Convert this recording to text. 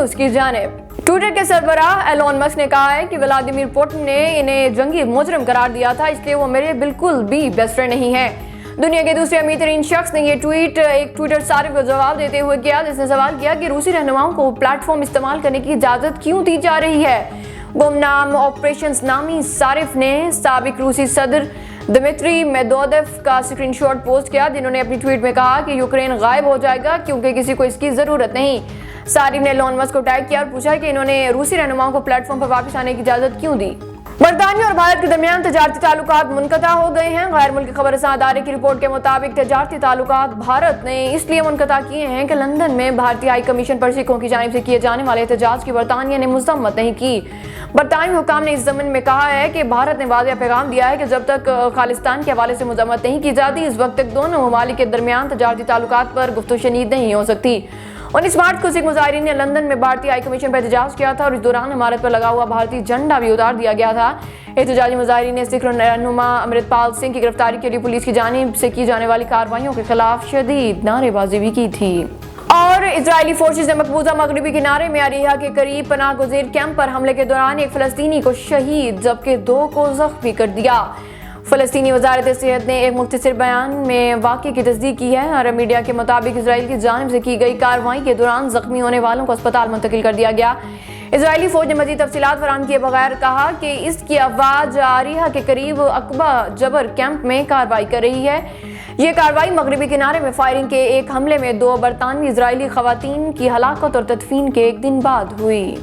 News کی جانب۔ Twitter کے سربراہ ایلون مسک نے کہا ہے کہ ولادیمیر پوٹن نے انہیں جنگی مجرم قرار دیا تھا، اس لیے وہ میرے بالکل بھی بیسٹ فرینڈ نہیں ہیں۔ دنیا کے دوسرے امیر ترین شخص نے یہ ٹویٹ ایک ٹویٹر صارف کو جواب دیتے ہوئے کیا، جس نے سوال کیا کہ روسی رہنماؤں کو پلیٹ فارم استعمال کرنے کی اجازت کیوں دی جا رہی ہے۔ گمنام آپریشنز نامی صارف نے سابق روسی صدر دمیتری میدودیف کا اسکرین شاٹ پوسٹ کیا، جنہوں نے اپنی ٹویٹ میں کہا کہ یوکرین غائب ہو جائے گا کیونکہ کسی کو اس کی ضرورت نہیں۔ صارف نے ایلون مسک کو ٹیگ کیا اور پوچھا کہ انہوں نے روسی رہنماؤں کو پلیٹ فارم پر واپس آنے کی اجازت کیوں دی۔ برطانیہ اور بھارت کے درمیان تجارتی تعلقات منقطع ہو گئے ہیں۔ غیر ملکی خبر رساں ادارے کی رپورٹ کے مطابق تجارتی تعلقات بھارت نے اس لیے منقطع کیے ہیں کہ لندن میں بھارتی ہائی کمیشن پر سکھوں کی جانب سے کیے جانے والے احتجاج کی برطانیہ نے مذمت نہیں کی۔ برطانوی حکام نے اس ضمن میں کہا ہے کہ بھارت نے واضح پیغام دیا ہے کہ جب تک خالصتان کے حوالے سے مذمت نہیں کی جاتی، اس وقت تک دونوں ممالک کے درمیان تجارتی تعلقات پر گفت و شنید نہیں ہو سکتی۔ 19 مارچ کو سکھ مظاہرین نے لندن میں بھارتی ہائی کمیشن پر احتجاج کیا تھا اور اس دوران عمارت پر لگا ہوا بھارتی جھنڈا بھی اتار دیا گیا تھا۔ احتجاجی مظاہرین نے سکھ رہنما امرتپال سنگھ کی گرفتاری کے لیے پولیس کی جانب سے کی جانے والی کارروائیوں کے خلاف شدید نعرے بازی بھی کی تھی۔ اور اسرائیلی فورسز نے مقبوضہ مغربی کنارے میں اریحا کے قریب پناہ گزین کیمپ پر حملے کے دوران ایک فلسطینی کو شہید جبکہ 2 کو زخمی کر دیا۔ فلسطینی وزارت صحت نے ایک مختصر بیان میں واقعے کی تصدیق کی ہے۔ عرب میڈیا کے مطابق اسرائیل کی جانب سے کی گئی کارروائی کے دوران زخمی ہونے والوں کو اسپتال منتقل کر دیا گیا۔ اسرائیلی فوج نے مزید تفصیلات فراہم کیے بغیر کہا کہ اس کی افواج اریحا کے قریب عقبہ جبر کیمپ میں کارروائی کر رہی ہے۔ یہ کارروائی مغربی کنارے میں فائرنگ کے ایک حملے میں 2 برطانوی اسرائیلی خواتین کی ہلاکت اور تدفین کے ایک دن بعد ہوئی۔